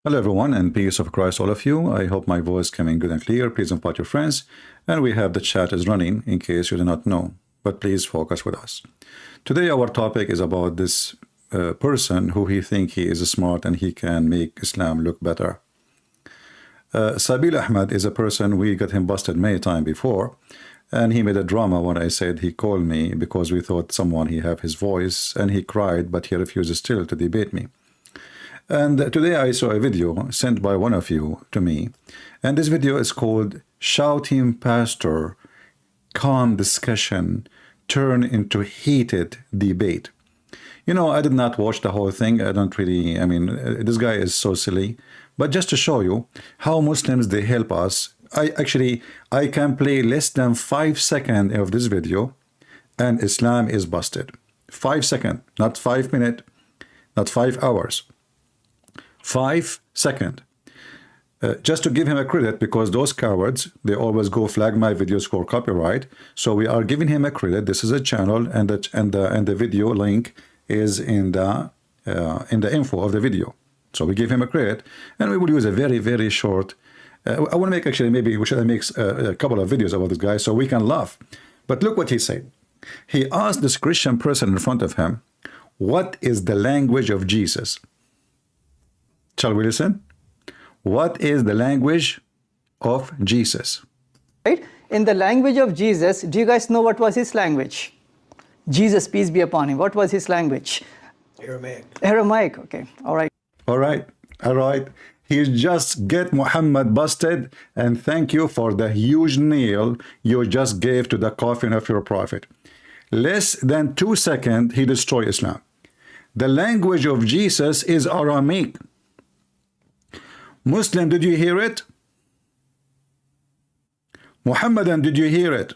Hello everyone, and peace of Christ all of you. I hope my voice coming good and clear. Please invite your friends, and we have the chat is running in case you do not know, but please focus with us. Today our topic is about this person who he think he is smart and he can make Islam look better. Sabil Ahmed is a person, we got him busted many times before, and he made a drama when I said he called me because we thought someone he have his voice, and he cried, but he refuses still to debate me. And today I saw a video sent by one of you to me, and this video is called Shouting Pastor, Calm Discussion Turn into Heated Debate. You know, I did not watch the whole thing. I don't really, this guy is so silly. But just to show you how Muslims, they help us, I can play less than 5 seconds of this video, and Islam is busted. 5 seconds, not 5 minutes, not 5 hours. 5 seconds. Just to give him a credit, because those cowards, they always go flag my videos for copyright. So we are giving him a credit. This is a channel, and the video link is in the info of the video. So we give him a credit, and we will use a very short. I want to make, actually, maybe we should make a couple of videos about this guy so we can laugh. But look what he said. He asked this Christian person in front of him, "What is the language of Jesus?" Shall we listen? What is the language of Jesus? Right? In the language of Jesus, do you guys know what was his language? Jesus, peace be upon him. What was his language? Aramaic. Aramaic, okay. All right. All right. He just get Muhammad busted, and thank you for the huge nail you just gave to the coffin of your prophet. Less than 2 seconds, he destroyed Islam. The language of Jesus is Aramaic. Muslim, did you hear it? Muhammadan, did you hear it?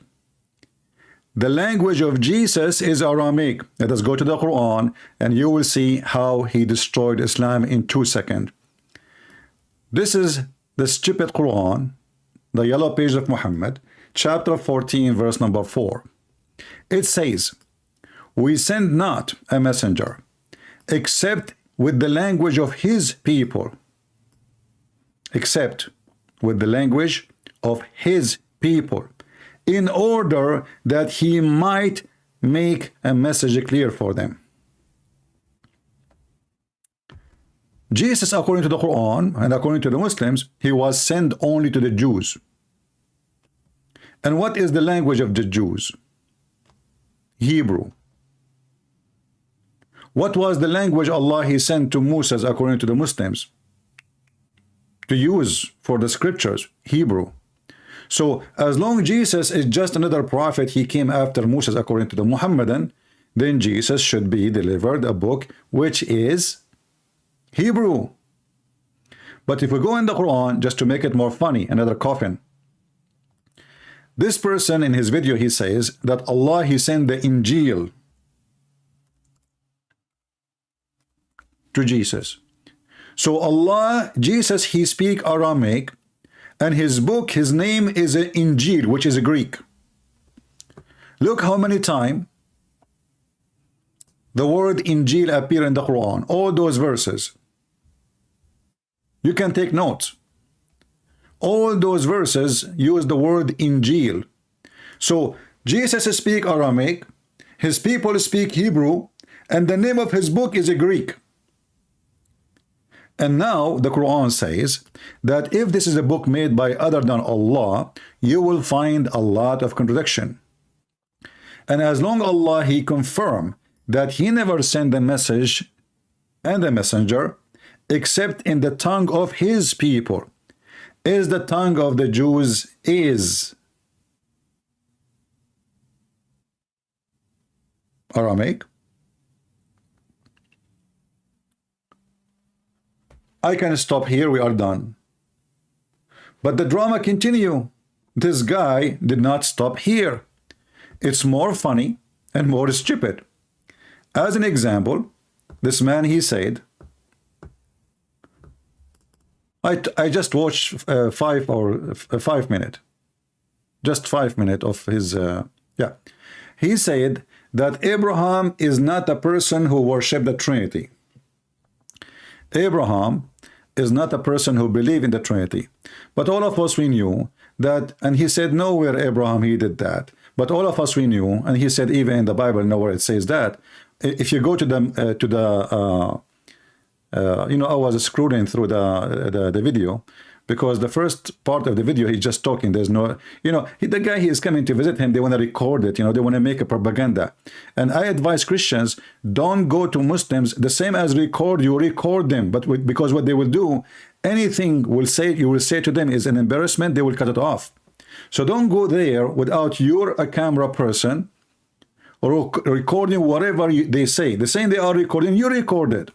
The language of Jesus is Aramaic. Let us go to the Quran, and you will see how he destroyed Islam in 2 seconds. This is the stupid Quran, the yellow page of Muhammad, chapter 14, verse number 4. It says, "We send not a messenger except with the language of his people." Except with the language of his people, in order that he might make a message clear for them. Jesus, according to the Quran and according to the Muslims, he was sent only to the Jews. And what is the language of the Jews? Hebrew. What was the language Allah he sent to Moses according to the Muslims to use for the scriptures? Hebrew. So as long Jesus is just another prophet, he came after Moses according to the Muhammadan, then Jesus should be delivered a book which is Hebrew. But if we go in the Quran, just to make it more funny, another coffin. This person in his video, he says that Allah, he sent the Injil to Jesus. So Allah, Jesus, he speak Aramaic, and his book, his name is Injil, which is Greek. Look how many times the word Injil appear in the Quran, all those verses. You can take notes. All those verses use the word Injil. So Jesus speak Aramaic, his people speak Hebrew, and the name of his book is Greek. And now the Quran says that if this is a book made by other than Allah, you will find a lot of contradiction. And as long Allah he confirm that he never sent the message and the messenger except in the tongue of his people, is the tongue of the Jews is Aramaic. I can stop here, we are done. But the drama continue. This guy did not stop here. It's more funny and more stupid. As an example, this man, he said, I just watched 5 minutes. Just 5 minutes of his, He said that Abraham is not a person who worshiped the Trinity. Abraham is not a person who believe in the Trinity. But all of us, we knew that, and he said nowhere Abraham he did that. But all of us, we knew, and he said even in the Bible nowhere it says that. If you go to the you know, I was scrolling through the video, because the first part of the video he's just talking. There's no, you know, the guy, he is coming to visit him. They want to record it, you know, they want to make a propaganda. And I advise Christians, don't go to Muslims the same as record. You record them, but because what they will do, anything will say you will say to them is an embarrassment. They will cut it off. So don't go there without you're a camera person or recording whatever they say. They're saying they are recording, you record it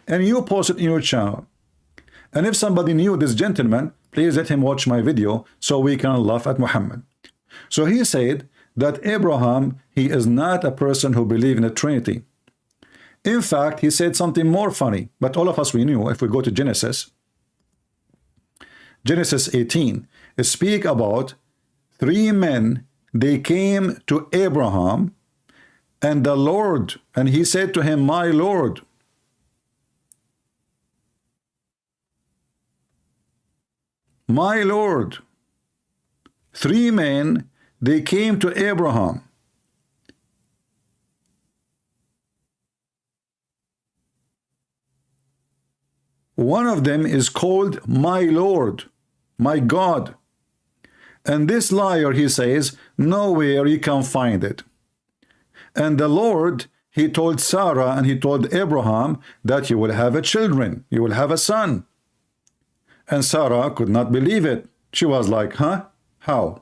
and you post it in your channel. And if somebody knew this gentleman, please let him watch my video so we can laugh at Muhammad. So he said that Abraham, he is not a person who believes in the Trinity. In fact, he said something more funny, but all of us, we knew. If we go to Genesis 18, speak about 3 men. They came to Abraham and the Lord, and he said to him, my Lord. My Lord. 3 men, they came to Abraham. One of them is called my Lord, my God. And this liar, he says, nowhere you can find it. And the Lord, he told Sarah and he told Abraham that you will have a children, you will have a son. And Sarah could not believe it. She was like, huh? How?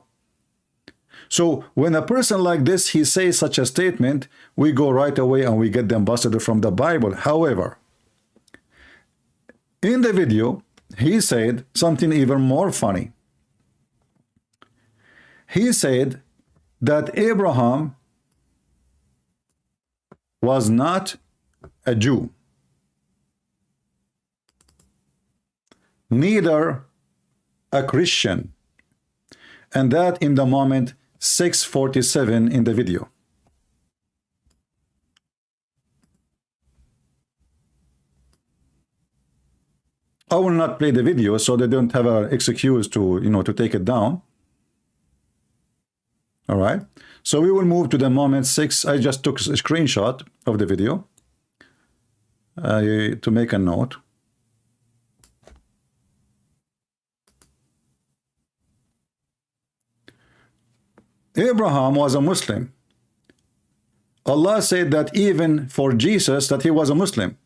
So when a person like this, he says such a statement, we go right away and we get them busted from the Bible. However, in the video, he said something even more funny. He said that Abraham was not a Jew, neither a Christian, and that in the moment 6:47 in the video. I will not play the video so they don't have an excuse to, you know, to take it down. All right, so we will move to the moment 6. I just took a screenshot of the video to make a note. Abraham was a Muslim. Allah said that even for Jesus that he was a Muslim.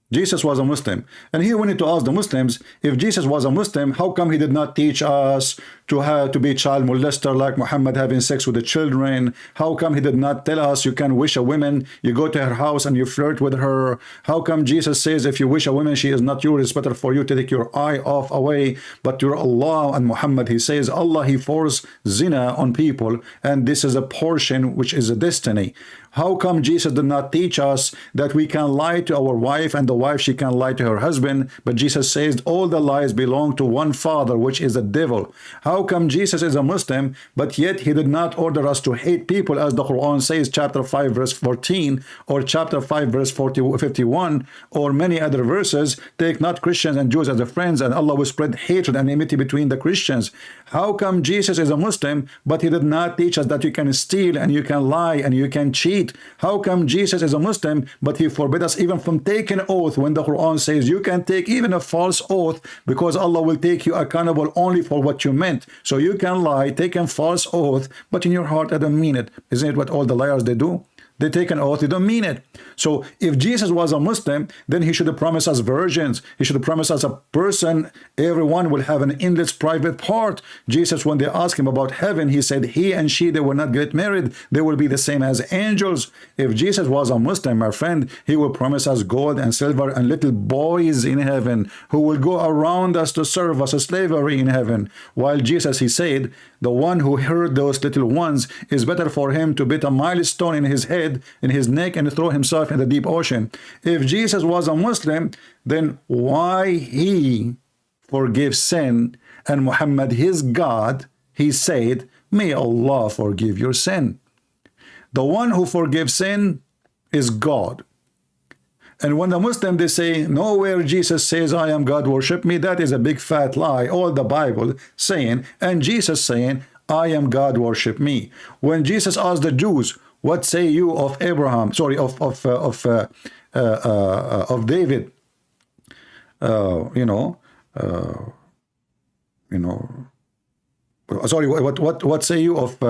Jesus was a Muslim. And here we need to ask the Muslims, if Jesus was a Muslim, how come he did not teach us to be child molester like Muhammad, having sex with the children? How come he did not tell us you can wish a woman, you go to her house and you flirt with her? How come Jesus says if you wish a woman, she is not yours, it's better for you to take your eye off away? But your Allah and Muhammad, he says Allah, he forced zina on people, and this is a portion which is a destiny. How come Jesus did not teach us that we can lie to our wife and the wife, she can lie to her husband? But Jesus says all the lies belong to one father, which is the devil. How come Jesus is a Muslim, but yet he did not order us to hate people, as the Quran says, chapter 5 verse 14, or chapter 5 verse 51, or many other verses? Take not Christians and Jews as the friends, and Allah will spread hatred and enmity between the Christians. How come Jesus is a Muslim, but he did not teach us that you can steal and you can lie and you can cheat? How come Jesus is a Muslim, but he forbid us even from taking oath, when the Quran says you can take even a false oath, because Allah will take you accountable only for what you meant? So you can lie, take a false oath, but in your heart I don't mean it. Isn't it what all the liars they do? They take an oath, they don't mean it. So if Jesus was a Muslim, then he should have promised us virgins. He should have promised us a person, everyone will have an endless private part. Jesus, when they asked him about heaven, he said he and she, they will not get married. They will be the same as angels. If Jesus was a Muslim, my friend, he will promise us gold and silver and little boys in heaven who will go around us to serve us, a slavery in heaven. While Jesus, he said, the one who heard those little ones is better for him to beat a milestone in his head, in his neck, and throw himself in the deep ocean. If Jesus was a Muslim, then why he forgives sin? And Muhammad, his God, he said, may Allah forgive your sin. The one who forgives sin is God. And when the Muslim, they say, nowhere Jesus says, I am God, worship me, that is a big fat lie. All the Bible saying, and Jesus saying, I am God, worship me. When Jesus asked the Jews, what say you of Abraham, sorry, of David, sorry, what say you of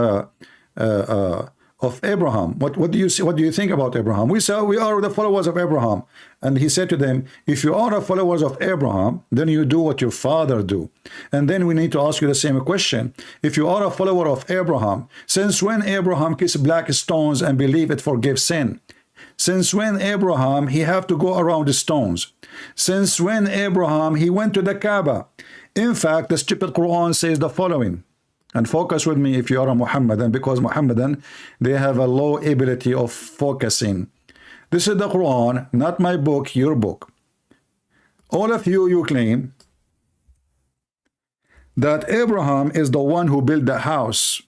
Abraham? What do you see? What do you think about Abraham? We say we are the followers of Abraham, and he said to them, if you are the followers of Abraham, then you do what your father do. And then we need to ask you the same question. If you are a follower of Abraham, since when Abraham kissed black stones and believe it forgives sin? Since when Abraham he have to go around the stones? Since when Abraham he went to the Kaaba? In fact, the stupid Quran says the following. And focus with me if you are a Muhammadan, because Muhammadan, they have a low ability of focusing. This is the Quran, not my book, your book. All of you claim that Abraham is the one who built the house,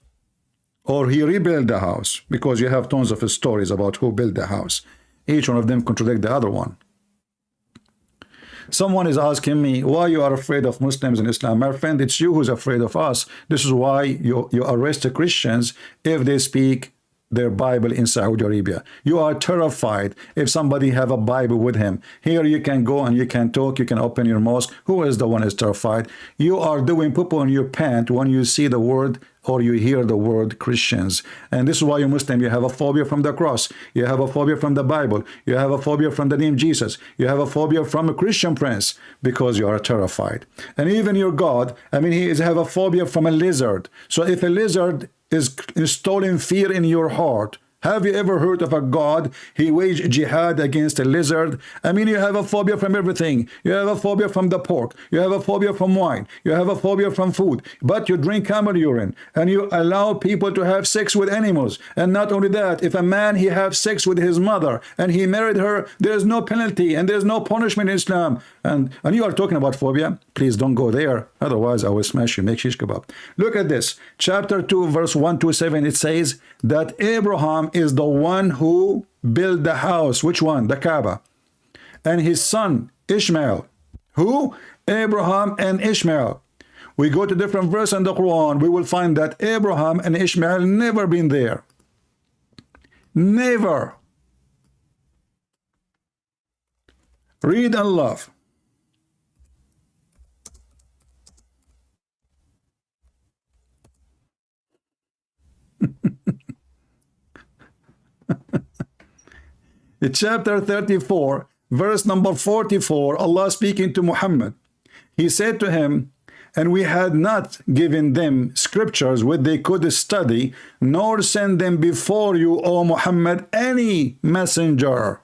or he rebuilt the house, because you have tons of stories about who built the house. Each one of them contradict the other one. Someone is asking me, why you are afraid of Muslims in Islam? My friend, it's you who's afraid of us. This is why you arrest the Christians if they speak their Bible in Saudi Arabia. You are terrified if somebody have a Bible with him. Here you can go and you can talk, you can open your mosque. Who is the one is terrified? You are doing poo-poo in your pant when you see the word or you hear the word Christians. And this is why you Muslim, you have a phobia from the cross. You have a phobia from the Bible. You have a phobia from the name Jesus. You have a phobia from a Christian prince because you are terrified. And even your God, I mean, he have a phobia from a lizard. So if a lizard is installing fear in your heart, have you ever heard of a God? He waged jihad against a lizard. I mean, you have a phobia from everything. You have a phobia from the pork. You have a phobia from wine. You have a phobia from food. But you drink camel urine and you allow people to have sex with animals. And not only that, if a man he have sex with his mother and he married her, there is no penalty and there is no punishment in Islam. And you are talking about phobia? Please don't go there. Otherwise, I will smash you. Make shish kebab. Look at this. Chapter 2, verse 1 to 7. It says that Abraham is the one who built the house. Which one? The Kaaba. And his son, Ishmael. Who? Abraham and Ishmael. We go to different verse in the Quran. We will find that Abraham and Ishmael never been there. Never. Read and love. In chapter 34, verse number 44, Allah speaking to Muhammad, he said to him, and we had not given them scriptures which they could study, nor send them before you, O Muhammad, any messenger.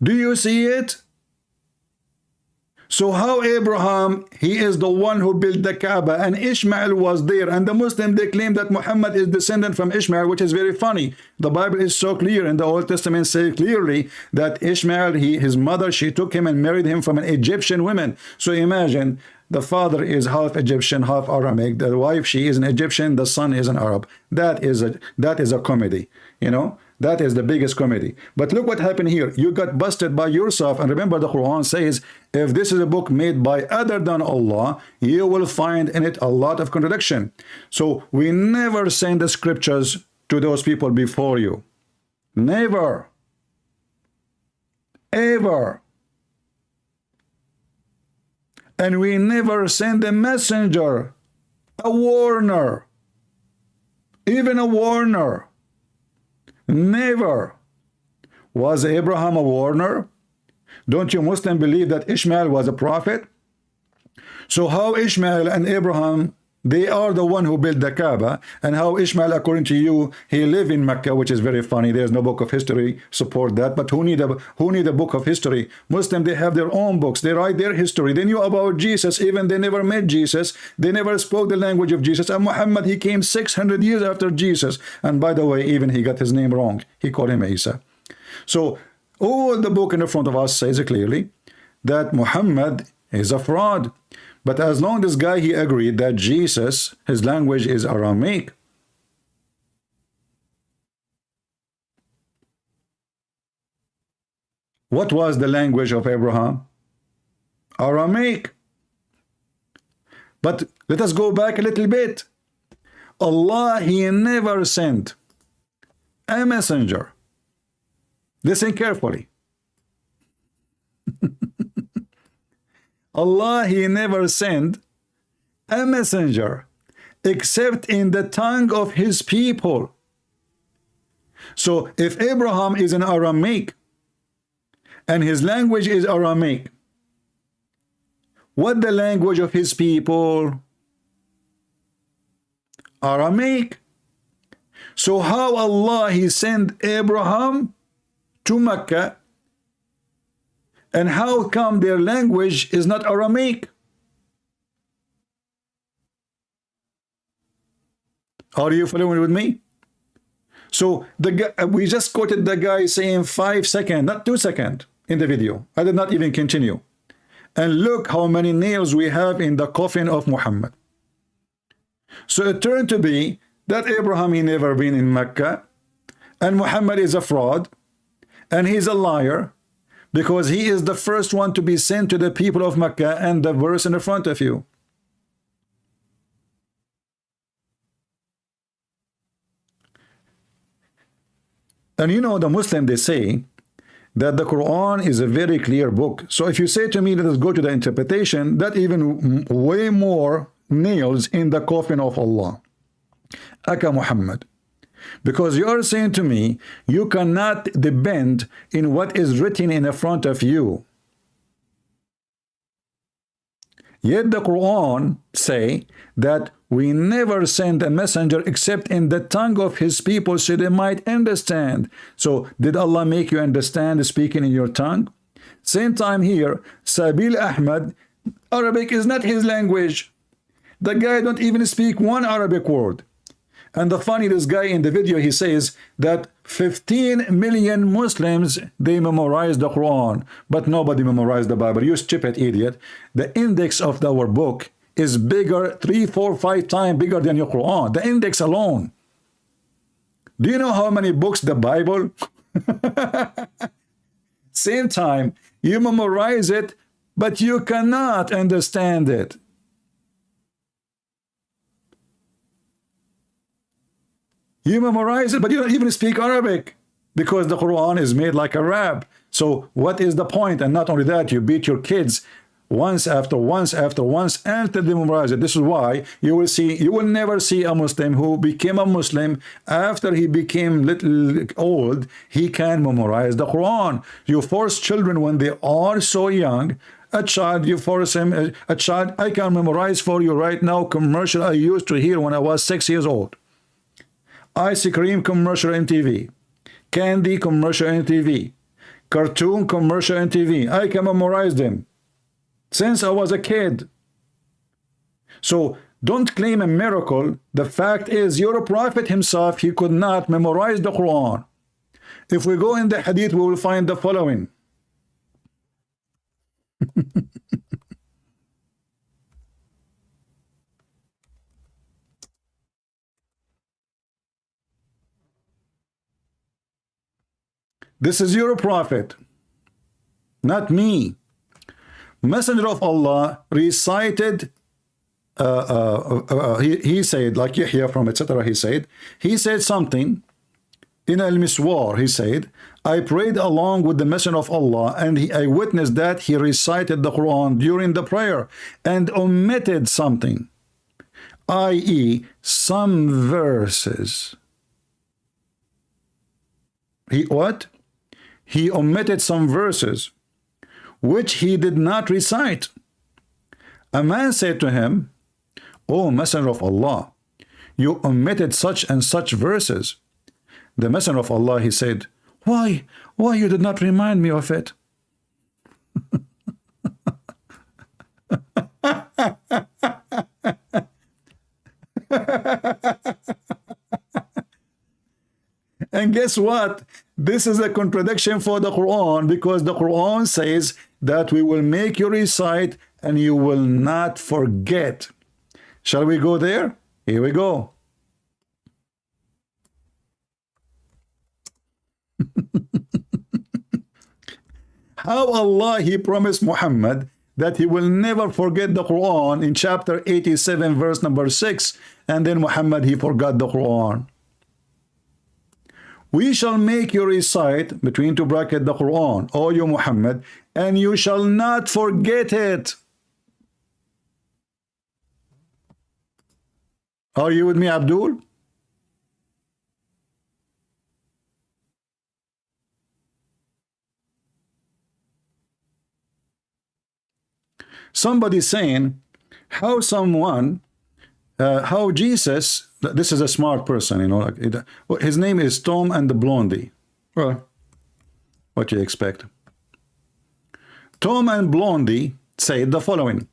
Do you see it? So how Abraham, he is the one who built the Kaaba, and Ishmael was there, and the Muslim, they claim that Muhammad is descendant from Ishmael, which is very funny. The Bible is so clear, and the Old Testament says clearly that Ishmael, his mother, she took him and married him from an Egyptian woman. So imagine, the father is half Egyptian, half Aramaic. The wife, she is an Egyptian. The son is an Arab. That is a comedy, you know. That is the biggest comedy. But look what happened here. You got busted by yourself. And remember, the Quran says, if this is a book made by other than Allah, you will find in it a lot of contradiction. So we never send the scriptures to those people before you. Never. Ever. And we never send a messenger, a warner, even a warner. Never. Was Abraham a warner? Don't you Muslims believe that Ishmael was a prophet? So how Ishmael and Abraham, they are the one who built the Kaaba, and how Ishmael, according to you, he lived in Mecca, which is very funny. There's no book of history support that. But who need a book of history? Muslim, they have their own books. They write their history. They knew about Jesus, even they never met Jesus. They never spoke the language of Jesus. And Muhammad, he came 600 years after Jesus. And by the way, even he got his name wrong. He called him Isa. So all the book in the front of us says clearly that Muhammad is a fraud. But as long as this guy, he agreed that Jesus, his language is Aramaic. What was the language of Abraham? Aramaic. But let us go back a little bit. Allah, He never sent a messenger. Listen carefully. Allah, He never sent a messenger except in the tongue of His people. So if Abraham is an Aramaic and his language is Aramaic, what the language of his people? Aramaic. So how Allah He sent Abraham to Mecca, and how come their language is not Aramaic? Are you following with me? So the guy, we just quoted the guy saying 5 seconds, not 2 seconds in the video. I did not even continue. And look how many nails we have in the coffin of Muhammad. So it turned to be that Abraham, he never been in Mecca, and Muhammad is a fraud, and he's a liar, because he is the first one to be sent to the people of Mecca, and the verse in the front of you. And you know, the Muslim, they say that the Quran is a very clear book. So if you say to me, let us go to the interpretation, that even way more nails in the coffin of Allah. Aka Muhammad. Because you are saying to me, you cannot depend in what is written in the front of you. Yet the Quran say that we never send a messenger except in the tongue of his people so they might understand. So did Allah make you understand speaking in your tongue? Same time here, Sabil Ahmed, Arabic is not his language. The guy don't even speak one Arabic word. And the funny, this guy in the video, he says that 15 million Muslims, they memorize the Quran, but nobody memorized the Bible. You stupid idiot. The index of our book is bigger, 3, 4, 5 times bigger than your Quran. The index alone. Do you know how many books the Bible? Same time, you memorize it, but you cannot understand it. You memorize it, but you don't even speak Arabic, because the Quran is made like a rap. So what is the point? And not only that, you beat your kids once after once after once until they memorize it. This is why you will never see a Muslim who became a Muslim after he became little old, he can memorize the Quran. You force children when they are so young. A child, you force him, a child, I can memorize for you right now commercial I used to hear when I was 6 years old. Ice cream commercial on TV, candy commercial on TV, cartoon commercial on TV. I can memorize them since I was a kid. So don't claim a miracle. The fact is, your prophet himself, he could not memorize the Quran. If we go in the hadith, we will find the following. This is your prophet, not me. Messenger of Allah recited, he said, like Yahya from etc. He said something in Al-Miswar. He said, I prayed along with the Messenger of Allah, and I witnessed that he recited the Quran during the prayer and omitted something, i.e., some verses. He what? He omitted some verses which he did not recite. A man said to him, O Messenger of Allah, you omitted such and such verses. The Messenger of Allah, he said, why you did not remind me of it? And guess what? This is a contradiction for the Quran, because the Quran says that we will make you recite and you will not forget. Shall we go there? Here we go. How Allah he promised Muhammad that he will never forget the Quran in chapter 87 verse number 6, and then Muhammad he forgot the Quran. We shall make you recite between two brackets the Quran, O you Muhammad, and you shall not forget it. Are you with me, Abdul? Somebody saying how Jesus, this is a smart person, you know, like his name is Tom and the Blondie. Well, what do you expect? Tom and Blondie said the following: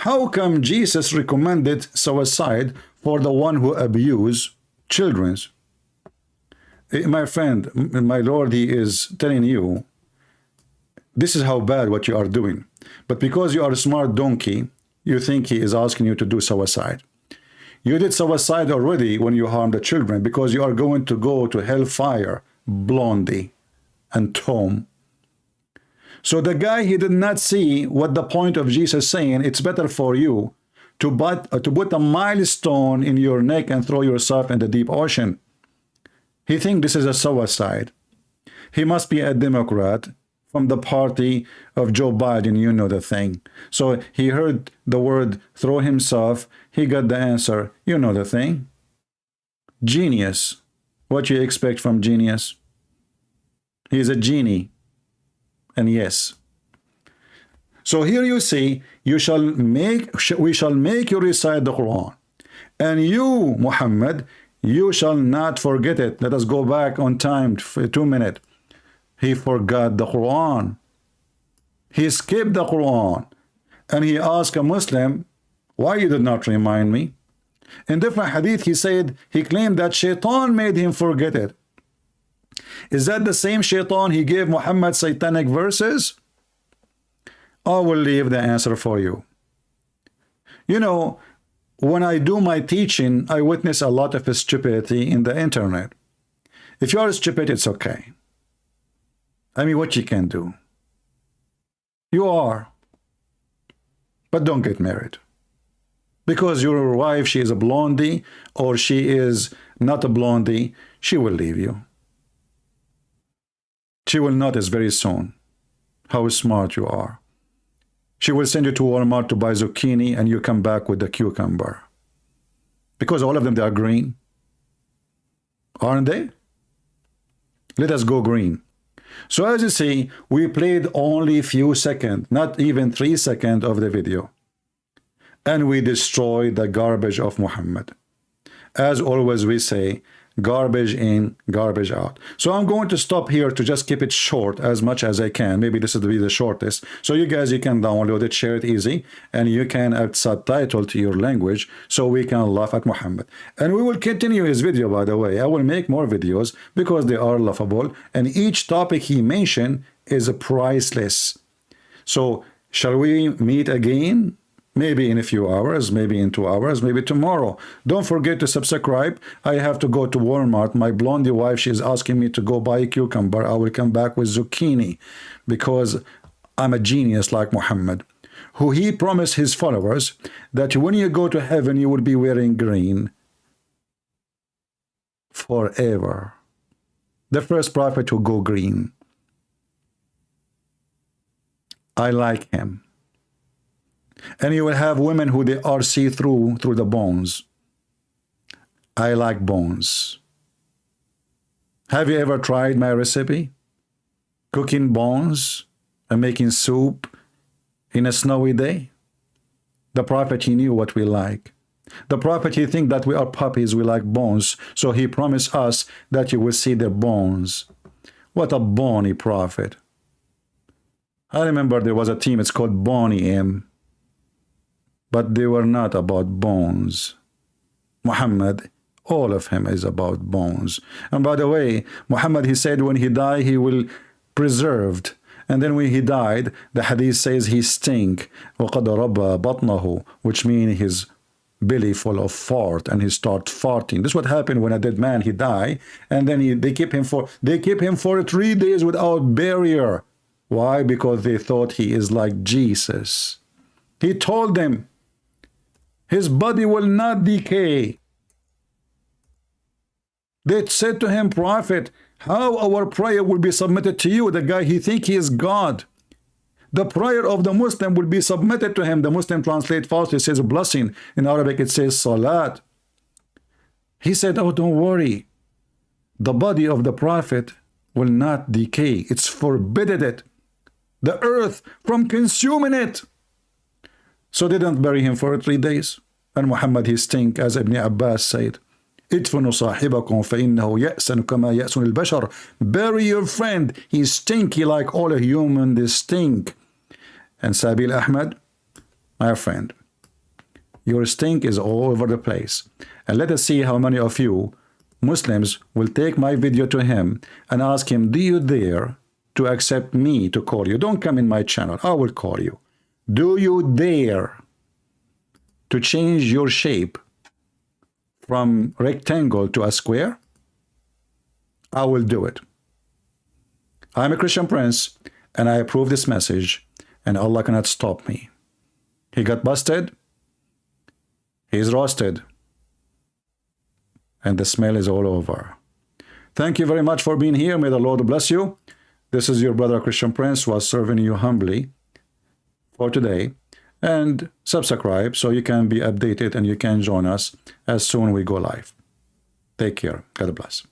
how come Jesus recommended suicide for the one who abuse children? My friend, my Lord, he is telling you, this is how bad what you are doing. But because you are a smart donkey, you think he is asking you to do suicide. You did suicide already when you harmed the children, because you are going to go to hellfire, Blondie and Tom. So the guy, he did not see what the point of Jesus saying, it's better for you to put a milestone in your neck and throw yourself in the deep ocean. He thinks this is a suicide. He must be a Democrat from the party of Joe Biden, you know the thing. So he heard the word throw himself, he got the answer, you know the thing. Genius. What you expect from genius? He is a genie. And yes. So here you see, we shall make you recite the Quran. And you, Muhammad, you shall not forget it. Let us go back on time for 2 minutes. He forgot the Quran. He skipped the Quran. And he asked a Muslim, why you did not remind me? In different hadith, he said, he claimed that Shaitan made him forget it. Is that the same Shaitan he gave Muhammad satanic verses? I will leave the answer for you. You know, when I do my teaching, I witness a lot of stupidity in the internet. If you are stupid, it's okay. I mean, what you can do? You are. But don't get married. Because your wife, she is a blondie, or she is not a blondie, she will leave you. She will notice very soon how smart you are. She will send you to Walmart to buy zucchini, and you come back with the cucumber. Because all of them, they are green. Aren't they? Let us go green. So as you see, we played only a few seconds, not even 3 seconds of the video. And we destroyed the garbage of Muhammad. As always we say, garbage in, garbage out. So I'm going to stop here to just keep it short as much as I can. Maybe this will be the shortest. So you guys, you can download it, share it easy, and you can add subtitle to your language so we can laugh at Muhammad. And we will continue his video, by the way. I will make more videos because they are laughable, and each topic he mentioned is priceless. So shall we meet again? Maybe in a few hours, maybe in 2 hours, maybe tomorrow. Don't forget to subscribe. I have to go to Walmart. My blondie wife, she is asking me to go buy a cucumber. I will come back with zucchini because I'm a genius like Muhammad, who he promised his followers that when you go to heaven, you will be wearing green forever. The first prophet to go green. I like him. And you will have women who they are see-through through the bones. I like bones. Have you ever tried my recipe? Cooking bones and making soup in a snowy day? The prophet, he knew what we like. The prophet, he think that we are puppies, we like bones. So he promised us that you will see their bones. What a bony prophet. I remember there was a team, it's called Bonnie M. But they were not about bones. Muhammad, all of him is about bones. And by the way, Muhammad, he said when he died, he will preserved. And then when he died, the hadith says he stink. وَقَدْ رَبَّ بَطْنَهُ, which means his belly full of fart, and he start farting. This is what happened when a dead man, he died. And then they keep him for 3 days without barrier, Why? Because they thought he is like Jesus. He told them his body will not decay. They said to him, Prophet, how our prayer will be submitted to you? The guy, he think he is God. The prayer of the Muslim will be submitted to him. The Muslim translate falsely, says blessing. In Arabic it says salat. He said, oh, don't worry. The body of the Prophet will not decay. It's forbidden it. The earth from consuming it. So they didn't bury him for 3 days. And Muhammad, he stink, as Ibn Abbas said. ادفنوا صاحبكم فإنه يأسن كما يأسن البشر. Bury your friend. He's stinky like all human, they stink. And Sabil Ahmed, my friend, your stink is all over the place. And let us see how many of you Muslims will take my video to him and ask him, do you dare to accept me to call you? Don't come in my channel, I will call you. Do you dare to change your shape from rectangle to a square? I will do it. I'm a Christian Prince, and I approve this message, and Allah cannot stop me. He got busted, he's roasted, and the smell is all over. Thank you very much for being here. May the Lord bless you. This is your brother Christian Prince, who was serving you humbly for today. And subscribe so you can be updated and you can join us as soon as we go live. Take care. God bless.